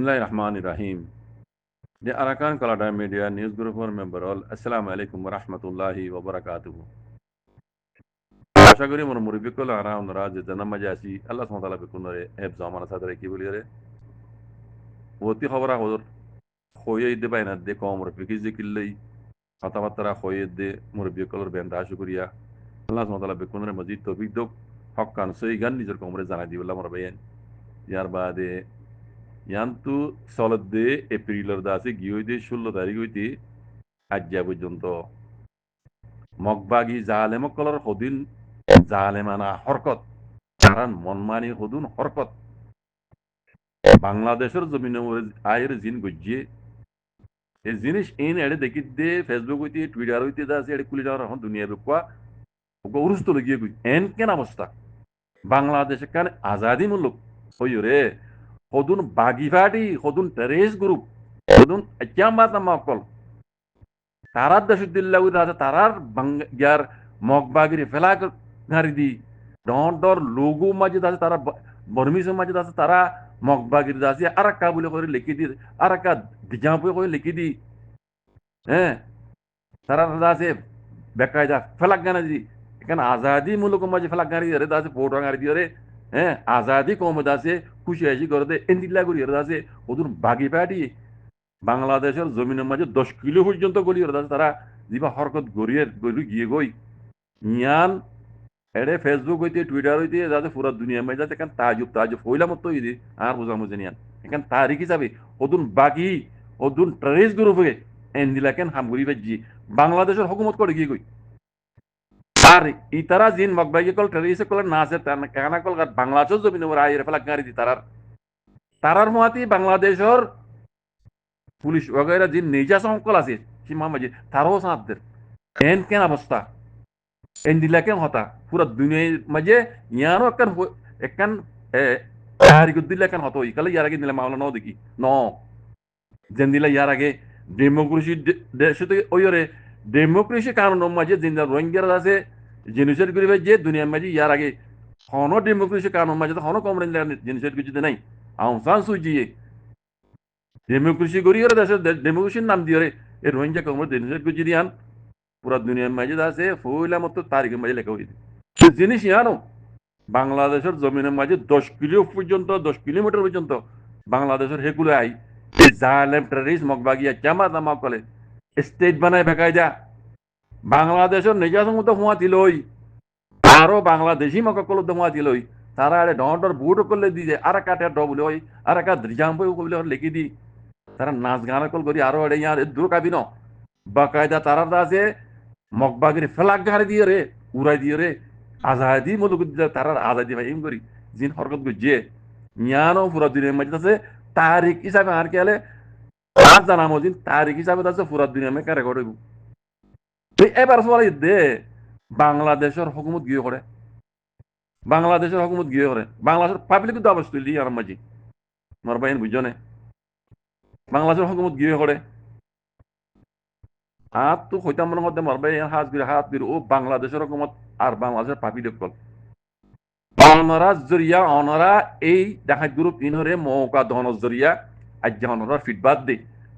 Bismillahirrahmanirrahim. The Arakan Kalada Media News Group member all Assalamu alaikum wa rahmatullahi wa barakatuhu. আশা করি মোর মুরব্বী call আরা ওনারা যে জানা মাঝে আসি আল্লাহ সুবহানাহু ওয়া তাআলা বেকুন রে হেফ জামানা সাদরে কি বলি রে ওতি খবরা হদর খয়ে দে বাইনা দে কম মুরব্বী যে কিল্লাই কথাবার্তা খয়ে দে মুরব্বী কলর বেন্দা আশু করিয়া আল্লাহ সুবহানাহু ওয়া তাআলা বেকুন রে মজিদ তৌফিক দক হক্কান সই গান নিজের কমরে জানা দিবলা মোর বাইন ইয়ার বাদে ইয়ান্তু সলদে এপ্রিলের দাসে গিয়ে 16 তারিখ হইতে আজ্জা পর্যন্ত মগবাগি জালেম কলর হদিন জালেমানা হরকত কারণ মনমানি হদুন হরকত বাংলাদেশের জমিনে আয়ের জিন গজ্জিয়ে এই জিনিস এন এড়ে দেখি দে ফেসবুক হইতে টুইটার হইতে দাসে এড়ে কুলি যাওয়ার এখন দুনিয়া বেকুয়া ওকে উরুস্ত লগিয়ে গই এন কেন অবস্থা বাংলাদেশে কেন আজাদিমূলক হইও রে হদুন বাগি ফাটি হদুন টেরেস গ্রুপ হদুন আচ্যাম্বাত নামাকল তারার দেশুদ্দিল্লা আছে তারার ইয়ার মগবাগির ফেলা ঘাড়ি দি ডর লোগো মাঝে আছে তারা বর্মিসের মাঝে আছে তারা মগবাগির আছে আর একা বলে করে লিখি দি আর একা দিজাপুয়ে করে লিখি দি হ্যাঁ তারা আছে বেকায়দা ফেলাক গানা দি এখানে আজাদি মূলক মাঝে ফেলাক গাড়ি দিয়ে আছে ফোটো গাড়ি দিয়ে হ্যাঁ আজাদি কম আছে খুশি হাসি করে দে এন্দিল্লা করি আছে ওদের বাগি পাটি বাংলাদেশের জমিনের মাঝে 10 কিলো পর্যন্ত গলি আছে তারা যিবা হরকত গড়িয়ে গলি গিয়ে গই ইয়ান এড়ে ফেসবুক হইতে টুইটার হইতে যাতে পুরো দুনিয়ার মাঝে যাতে এখান তাজুব হইলাম তো হইতে আর বোঝা মুঝে নিয়ান এখান তারিখ হিসাবে ওদুন বাকি ওদুন টেররিস্ট গ্রুপে এন্দিলা কেন হামগুড়ি বাজি বাংলাদেশের হুকুমত করে গিয়ে গই আর ইতারা জিন মগবাগি কল টেররিস্ট কল না আছে কানা কল বাংলাদেশের জমিনে ওরা আইরে ফেলা গাড়ি দি তারার মহাতি বাংলাদেশের পুলিশ वगैरह जिन नेजा संकल আছে সীমা মাঝে তারাও সাথদের এন কেন অবস্থা এন দিলা কেন হতা পুরো দুনিয়ার মাঝে ইয়ানো একখান তারিখ দিলা কেন হতো ইকালে ইয়ার আগে দিলা মামলা ন দেখি ন যেন দিলা ইয়ার আগে ডেমোক্রেসি দেশে তো ওইরে ডেমোক্রেসি কারণ মাঝে জিন রোহিঙ্গার আছে জেনোসাইড করিবে যে দুনিয়ার মাঝে ইয়ার আগে হনো ডেমোক্রেসি কারণ মাঝে হনো কম জেনোসাইড কিছু নাই আউং সান সুজিয়ে ডেমোক্রেসি করিয়ে দেশে ডেমোক্রেসির নাম দিয়ে এই রোহিঙ্গা কমর জেনোসাইড কিছু দিয়ান পুরা দুনিয়ার মাঝে আছে ফইলা মতো তারিখের মাঝে লেখা হয়েছে জিনিস ইয়ানো বাংলাদেশের জমিনের মাঝে 10 কিলো পর্যন্ত 10 কিলোমিটার পর্যন্ত বাংলাদেশের হেগুলো আই জালেম টেররিস্ট মগবাগিয়া জামাত নামা কলে স্টেট বানায় বেকায়দা বাংলাদেশের নিজাসের মতো হুয়া দিলই আরো বাংলাদেশি মকল হুয়া দিলই তারা আরে ডর বুট করলে দিয়ে আর কাটে ড বলে ওই আর একা জাম্প বলে লিখি দি তারা নাচ গান কল করি আরো এড়ে ইয়ার দূর কাবি ন বাকায়দা তারা আছে মগবাগির ফেলাক ঘাড়ে দিয়ে রে উড়াই দিয়ে রে আজাদি মূলক তারা আজাদি ভাই এম করি জিন হরকত গজিয়ে ইয়ানো পুরা দুনিয়ার মাঝে আছে তারিখ হিসাবে আর কে হলে আর জানামো দিন তারিখ হিসাবে আছে পুরা দুনিয়ার মাঝে রেকর্ড হইব এবার সবাই দে বাংলাদেশের হুকুমত গিয়ে করে বাংলাদেশের হুকুমত গিয়ে করে বাংলাদেশের পাবলিক তো অবস্থা দিই আর মাঝি আমার বাইন বুঝনে বাংলাদেশের হুকুমত গিয়ে করে হাত তো হইতাম মনে মধ্যে মারবাই হাত গিরে ও বাংলাদেশের হুকুমত আর বাংলাদেশের পাপি দেখল অনরা জরিয়া অনরা এই ডাকাত গ্রুপ ইনরে মৌকা দহন জরিয়া আজ অনরা ফিডবাক দে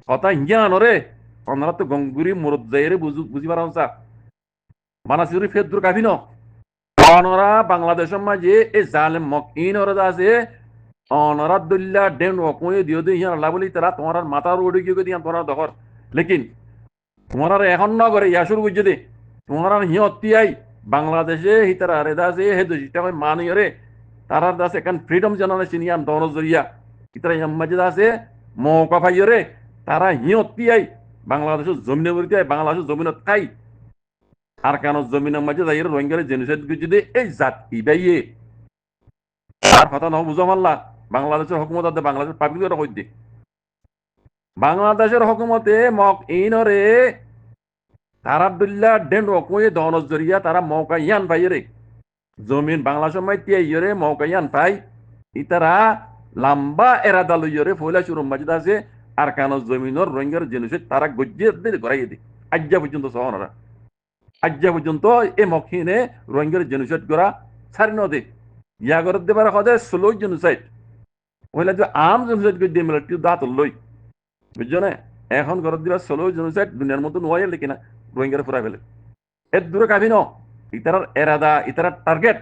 কথা ইঞ্জিয়া অনরে অনরা তো গঙ্গুরি মুরদ যাইরে বুঝি পারা হসা মানাসিরি ফের দূর কাফি ন অনরা বাংলাদেশের মাঝে এই জালেম মক ইনরে আছে অনরা দুল্লা ডেন ওকয়ে দিও দে ইয়া আল্লাহ বলি তারা তোমার মাথার উড়ে গিয়ে দিয়া তোমার দখর লেকিন তোমার এখন ন করে ইয়া শুরু করছে দে তোমার হিয়তি আই বাংলাদেশে হিতারা রে দাসে হে দুইটা মানি রে তারা দাসে কান ফ্রিডম জেনারেশন ইয়ান দন জরিয়া ইতারা ইয়াম মাঝে দাসে মৌকা পাই রে তারা হিয়তি আই বাংলাদেশের জমিনে বলতে আই বাংলাদেশের জমিনত খাই আর কেন জমিনের মাঝে যাই রোহিঙ্গারে জেনোসাইড করছে দে এই জাত ইবাইয়ে আর কথা ন বুঝো মাল্লা বাংলাদেশের হুকুমত আছে বাংলাদেশের পাবলিক কই দে বাংলাদেশের হুকুমতে মক ইনরে তারাবদুল্লাহ ডেন ওকয়ে দন জরিয়া তারা মৌকা ইয়ান পাই রে জমিন বাংলাদেশের মাইতে ইয়ে মৌকা ইয়ান পাই ইতারা লম্বা এরাদা লইরে ফয়লা শুরুম মাঝে আছে আর কেন জমিনের রোহিঙ্গার জেনোসাইড তারা গজ্জে দে গড়াই দে আজ্জা পর্যন্ত সহনরা আজ্জা পর্যন্ত এ মক্ষিনে রোহিঙ্গার জেনোসাইড করা ছাড়ি ন দে ইয়া করে দেবার হদে স্লো জেনোসাইড হইলে যে আম জেনোসাইড করে দিয়ে মিলিটারি দাঁত লই বুঝছো না এখন ঘর দিবা সোলো জেনোসাইড দুনিয়ার মতো নোয়াই কিনা রোহিঙ্গার ফুরাই ফেলে এর দূরে কাবি ন ইতারার এরাদা ইতারার টার্গেট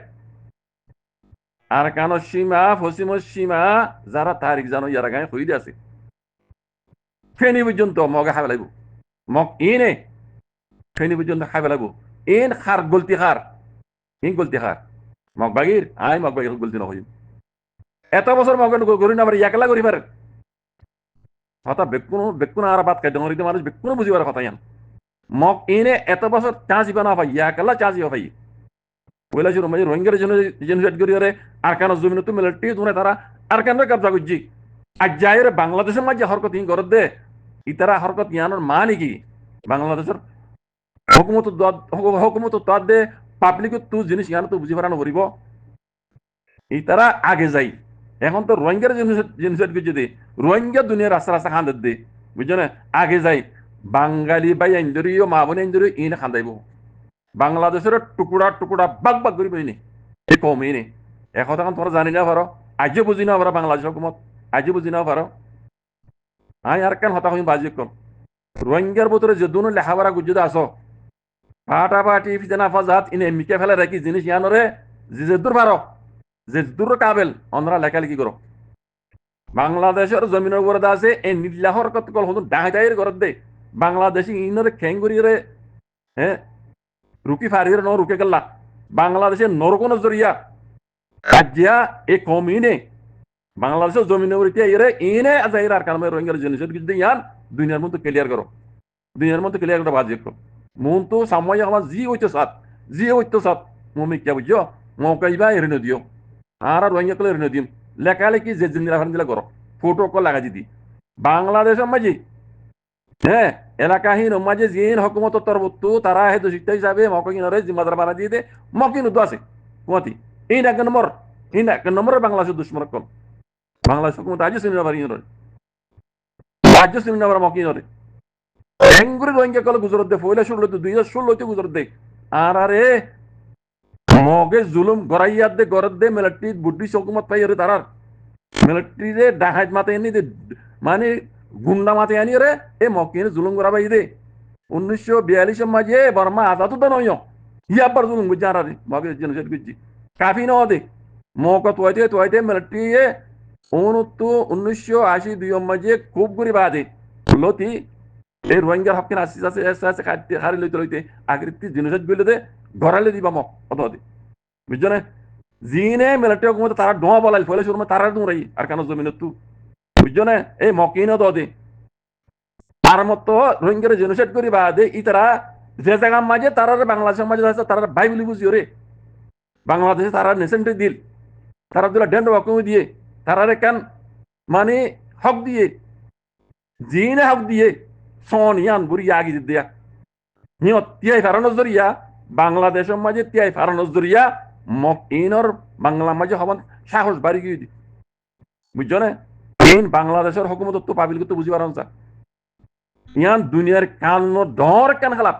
আর কান সীমা পশ্চিম সীমা যারা তারিখ জানো ইয়ারা গায়ে হইতে আছে ফেনি পর্যন্ত মগে খাই লাগবো মগ ইনে ফেনি পর্যন্ত খাই লাগবো ইন খার গলতি খার ইন গলতি খার মগ বাগির আই মগ বাগির গলতি নকরিম এত বছর মগ করি না আবার একলা করি পারে হতা বেকুনো আর বাদ খাই ডরিতে মানুষ বেকুনো বুঝিবার কথা ইয়ান মগ ইনে এত বছর চান্স ইবা না পাই একলা চান্স ইবা পাই পয়লা শুরু মানে রোহিঙ্গার জেনোসাইড করি রে আরকানের জমিন তো মিলিটারি তোমরা তারা আরকানের কবজা করছি আর যাই রে বাংলাদেশের মাঝে হরকত ইন করত দে ইতারা হরকত ইয়ানোর মানে কি বাংলাদেশের হুকুমত তার দে পাবলিক তু জিনিস ইয়ানো তো বুঝি পারানো করিব ইতারা আগে যাই এখন তো রোহিঙ্গার জেনোসাইড করছে দে রোহিঙ্গা দুনিয়ার রাস্তা রাস্তা খান্দার দে বুঝছো না আগে যাই বাঙালি বাই আইন্দরিও মা বোন আইন্দরিও ইনে খান্দাইব বাংলাদেশের টুকুরা টুকুরা বাগ বাগ করি পাইনি এই কমই নে এখন তখন তোমরা জানি না পারো আজও বুঝি না পারো বাংলাদেশ হুকুমত আজও বুঝি না পারো আই আর কেন হতা হইম বাজি কম রোহিঙ্গার ভিতরে যে দুনো লেখাপড়া গুজুদে আসো ফাটাফাটি ফিতেনা ফাজাত ইনে মিকে ফেলে রাখি জিনিস ইয়ানরে যে দূর পারো যে দূর কাবেল অন্যরা লেখালেখি করো বাংলাদেশের জমিনের উপরে আছে এই নীলাহর কত কল হতো ডাহাইতাইয়ের ঘর দে বাংলাদেশি ইনরে খেং করিয়ে হ্যাঁ রুকি ফারির ন রুকে গেল বাংলাদেশের নরকোন জরিয়া রাজ্যা এ কমিনে বাংলাদেশের জমিনে উড়িতে এরে ইনে আজাইর আর কারণে রোহিঙ্গার জেনোসাইড কিন্তু ইয়ান দুনিয়ার মধ্যে ক্লিয়ার করো দুনিয়ার মধ্যে ক্লিয়ার করে বাজিয়ে করো মন তো সময় আমার জি হইতো সাত মমি কে বুঝছো মৌকাইবা এরিনে দিও আর রোহিঙ্গা কলে এরিনে দিম লেখালেখি যে জিনিস দিলে করো ফটো কল লাগা দিদি বাংলাদেশের মাঝে হ্যাঁ এলাকাহীন মাঝে জিন হকুমত তরবত্তু তারা হে দোষিত হিসাবে মকিনরে জিম্মাদার বানা দিয়ে দে মকিন উদ্দ আছে কুয়াতি ইন এক নম্বর বাংলাদেশের দুশ্মন কল বাংলাদেশ হুকুমত আজও চিনি না পারি আজও চিনি না পারা মকিনরে এঙ্গুরি রোহিঙ্গা কল গুজরত দে ফইলা শুরু হইতে 2016 গুজরত দে আর আরে মগে জুলুম গড়াইয়াত দে গরত দে মিলিটারি বুদ্ধি হুকুমত পাই রে তারার মিলিটারি রে ডাহাইত মাতে এনে দে মানে গুন্ডা মাতে আনি রে এ মকিনে জুলুম করা পাই দে 1942 মাঝে বর্মা আজাদ তো নয় ইয়াবার জুলুম বুঝা আর মগে জেনোসাইড করছি কাফি ন দে মক তোয়াইতে মিলিটারি এ 1980 দুই মাঝে খুব করে বাদে লতি এই রোহিঙ্গার হকিন আসছে হারি লইতে আকৃতি জেনোসাইড বলে দে ঘরালে দিবা মক অত দে বুঝছো না জিনে মিলিটারি হুকুমত তারা ডোয়া বলাইল ফলে শুরু তারা দুরাই আর কেন জমিন তু বুঝছো না এই মকিনও দে আর মতো রোহিঙ্গার জেনোসাইড করি বাদে ই তারা যে জায়গার মাঝে তারা বাংলাদেশের মাঝে আছে তারা ভাই বলি বুঝিও রে বাংলাদেশে তারা নেশনটি দিল তারা দুলা ডেন্ড ওয়াকম দিয়ে তারা কেন মানে হক দিয়ে জিনে হক দিয়ে সনিয়ান বুড়ি আগি দিয়া নিয়ত তিয়াই ফারানোর জরিয়া বাংলাদেশের মাঝে তিয়াই ফারানোর জরিয়া মকিনর বাংলা মাঝে হবান সাহস বাড়ি গিয়ে দি বুঝছো না ইন বাংলাদেশের হুকুমত তো পাবিল তো বুঝি পারন চা ইয়ান দুনিয়ার কান ডর কান খালাপ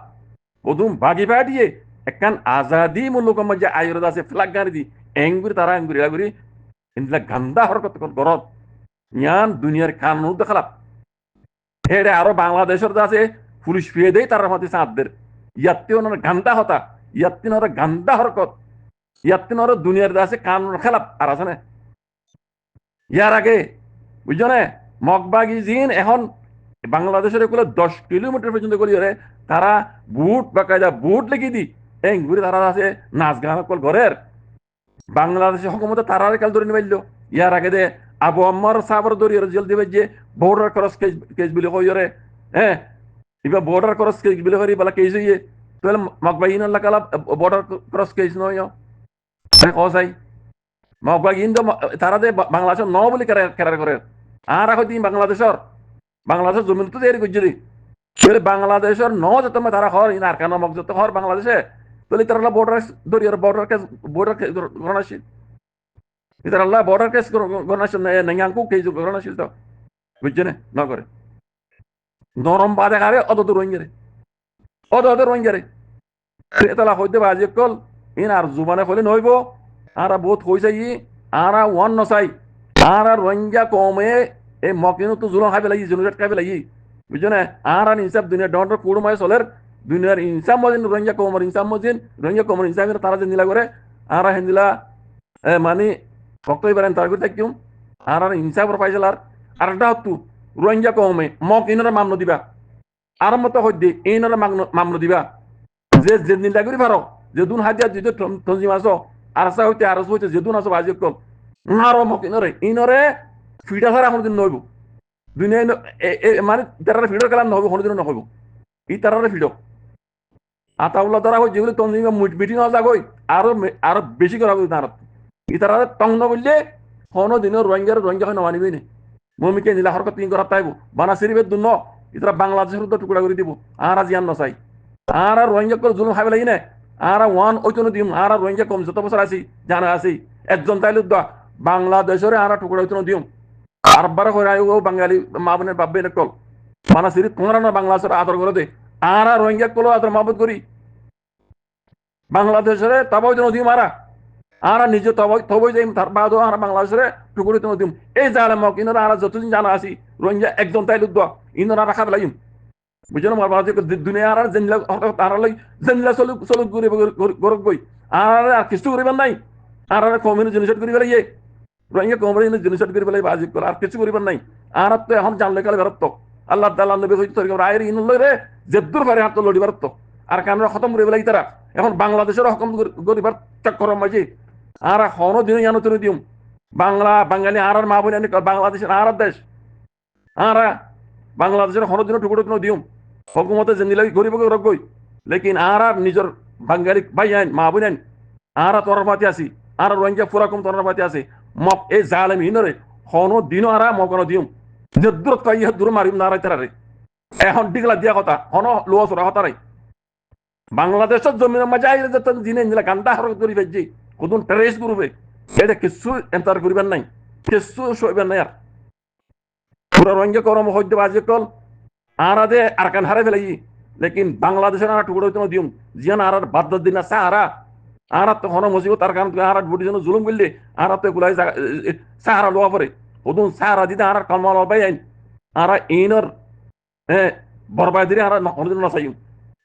প্রথম বাগি পাঠিয়ে একখান আজাদি মুলুকের মাঝে আয়ুর্দ আছে ফ্লাগ গাড়ি দি এঙ্গুরি তারা এঙ্গুরি এগুরি ইনলা গান্দা হরকত গরত ইয়ান দুনিয়ার কান দেখালাপ হেডে আরো বাংলাদেশের আছে পুলিশ ফিয়ে দেয় তার মধ্যে চাঁদদের ইয়াত্তি ওনার গান্দা হতা ইয়াত্তি ওনার গান্দা হরকত ইয়াত্তি ওনার দুনিয়ার আছে কানুন খেলাপ আর আছে না ইয়ার আগে বুঝছো না মগবাগি জিন এখন বাংলাদেশের এগুলো 10 কিলোমিটার পর্যন্ত গলি রে তারা বুট বা কায়দা বুট লেগে দি ঘুরে তারা আছে নাচ গান কল ঘরের বাংলাদেশের হুকুমত তারা কাল ধরে নিবাইল ইয়ার আগে দে আবু আম্মার সাবর দরিয়ার জেল দিবে যে বর্ডার ক্রস কেস বিলে কই রে হ্যাঁ ইবা বর্ডার ক্রস কেস বিলে করি বলা কেস হইয়ে তাহলে মগবাগি ইন লাগালা বর্ডার ক্রস কেস নয় কসাই মগবাগি ইন তারা দে বাংলাদেশের ন বলি কেরার করে আর এখন দিন বাংলাদেশের জমিন তো তৈরি করছি বাংলাদেশের ন যত তারা হর ইন আর কেন মগ যত হর বাংলাদেশে তাহলে তারা বর্ডার দরিয়ার বর্ডার গণনাশীল তারা বর্ডার কেস গণনাশীল নাঙ্গু কেস গণনাশীল তো বুঝছে না ন করে নরম বাদে খাবে অত রোহিঙ্গারে তালা হইতে বাজি কল ইন আর জুবানে হলে নইব আর বহুত হয়ে যাই আর ওয়ান নসাই আর রোহিঙ্গা কমে এই মকিনু তো জুলুম খাই পেলাই জুনুরেট খাই পেলাই বুঝছো না আর ইনসাফ দুনিয়া ডন্ডর কুড়মায় চলের দুনিয়ার ইনসাম মজিন রোহিঙ্গা কমর ইনসাম মজিন রোহিঙ্গা কমর ইনসাম তারা যে নিলা করে আর হেন্দিলা মানে বক্তব্য পারেন তার করে কিউম আর ইনসাফর পাইছিলার আর একটা হতো রোহিঙ্গা কমে মকিনরা মামলা দিবা আর মতো হইতে এইনরা মামলা দিবা যে যে নিলা করি পারো যেদুন হাজিয়া যদি তঞ্জিম আসো আর আসা হইতে আর হইতে যেদুন আসো বাজি কল আরো মকিনরে ইনরে ফিডা ছাড়া কোনো দিন নহব দুনিয়ায় মানে তারা ফিডর কালাম নহব কোনো দিন নহব ই তারা ফিডো আতাউল্লাহ দ্বারা হয় যেগুলো তঞ্জিম মিটিং হওয়া যাগই আরো আরো বেশি করা হবে তার ই তারা টং নবললে কোনো দিনের রোহিঙ্গা হয় নমানিবই না মমিকে নীলা হরকত তিন করা তাইব বানা সিরিবের দুন ইতারা বাংলাদেশের উদ্যোগ টুকরা করে দিব আর জিয়ান নসাই আর রোহিঙ্গা করে জুলুম খাবে লাগি না আর ওয়ান ওইতনো দিম আর রোহিঙ্গা কম যত বছর আছি জানা আছি একজন তাইলে বাংলাদেশের আর টুকরা ওইতনো দিম আর বার করে ও বাঙালি মা বোনের বাব্বে কল মানা সিরি তোমরা না বাংলাদেশের আদর করে দে আর রোহিঙ্গা কলো আদর মাহবুত করি বাংলাদেশের তবাই দিন দিম আর নিজে তবই যাই তার বাদ আর বাংলাদেশের টুকুরি দিন দিম এই জালে মক ইনারা আর যতদিন জানা আছি রোহিঙ্গা একজন তাইলে ইনারা রাখা লাগিম বুঝলো মার বাজে দুনিয়া আর জেনলা তারা লই জেনলা চলুক ঘুরে গরক গই আর কিছু করিবার নাই আর কমিউনি জিনিস করি ফেলাই রোহিঙ্গা কমিউনি জিনিস করি ফেলাই বাজি কর আর কিছু করিবার নাই আর তো এখন জানলে কালে বেরত আল্লাহ তাআলা নবী হইতো রায়ের ইনুল রে জেদ্দুর ফারে হাত লড়ি বেরত আর কানরা খতম করে ফেলাই তারা এখন বাংলাদেশের হকম গরিবার চক্কর মাঝে আর হনো দিন জানো তুমি দিম বাঙালি আর মা বোন বাংলাদেশের আর দেশ আর বাংলাদেশের হনো দিন টুকরো দিন দিম হকুমতে জেনিলাই গরিব রগই লেকিন আর নিজের বাঙালি ভাই আইন মা বোন আইন আর তোর পাতি আছি আর রোহিঙ্গা পুরা কম তোর পাতি আছে মক এই জালেম হিনরে হনো দিন আর মকনো দিম জেদ্দুর কই দূর মারিম না রাইতারে এখন ডিগলা দিয়া কথা হনো লোয়া সরা কথা রাই বাংলাদেশের জমিনের মাঝে আইলে যত দিনে নিলা গান্ডা হরকত করি ফেলছি কোন টেরেস করবে এটা কিছু এন্টার করিবার নাই কিছু সইবার নাই আর পুরা রোহিঙ্গা করম হইতে বাজে কল আর আদে আর কান হারে ফেলাই লেকিন বাংলাদেশের আর টুকরো হইতে দিম জিয়ান আর বাদ দিন না সাহারা আর তো হন মসজিদ তার কারণ আর বুড়ি যেন জুলুম করলে আর তো গুলাই সাহারা লোয়া পরে ওদুন সাহারা দিতে আর কালমাল পাই আইন আর ইনর বরবাদ দিলে আর অনেকদিন নাচাইম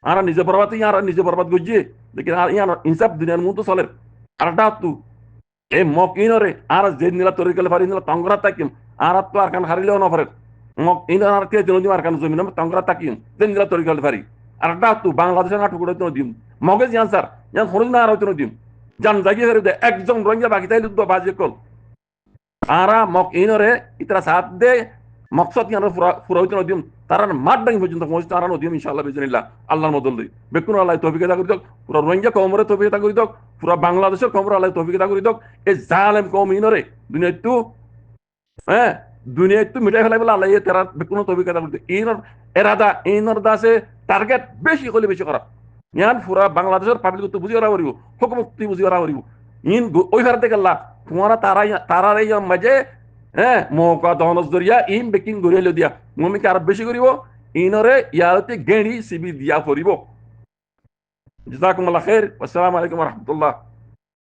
আর নিজে বরবাদ আর নিজে বরবাদ গজিয়ে লেকিন আর ইয়ার ইনসাফ দুনিয়ার মতো চলে আর ডাকতু এই মক ইনরে আর যে নিলা তরি গেলে পারি নিলা তংরা তাকিম আর তো আর কান হারিলেও না পারে মক ইনর আর কে দিন আর কান জমিন তংরা তাকিম যে নিলা তরি গেলে পারি আর ডাকতু বাংলাদেশের না টুকরো দিন দিম মগে জিয়ান স্যার জান হরিণ না আর হইতো দিম জান জাগিয়ে ফেরে দে একজন রোহিঙ্গা বাকি তাইলে তো বাজে কল আর মক ইনরে ইতরা সাথ দে মকসদ ইয়ান পুরা হইতো দিম তারা মাঠ ডাঙ্গি পর্যন্ত পৌঁছতে আর নদীম ইনশাআল্লাহ বিজনিল্লাহ আল্লাহর মদল দিই বেকুন আল্লাহ তৌফিক আদা করি দক পুরা রোহিঙ্গা কওমরে তৌফিক আদা করি দক পুরা বাংলাদেশের কওমরে আল্লাহ তৌফিক আদা করি দক এই জালেম কওম ইনরে দুনিয়ায় তো মিটাই ফেলাই বলে আল্লাহ তেরা বেকুন তৌফিক আদা করি ইনর এরাদা ইনর দাসে টার্গেট বেশি করলে বেশি করা ইয়ান পুরা বাংলাদেশের পাবলিক তো বুঝি করা করিব হুকুমত বুঝি করা করিব ইন ওই ফারতে গেলা তোমারা তারা এই মাঝে মৌকা দহনস দরিয়া ইম বেকিং গড়িয়ে দিয়া মমিকে আর বেশি করিব ইনরে ইয়াতে গেঁড়ি সিবি দিয়া পড়িব জাযাকুমুল্লাহ খাইর আসসালামু আলাইকুম ওয়া রাহমাতুল্লাহ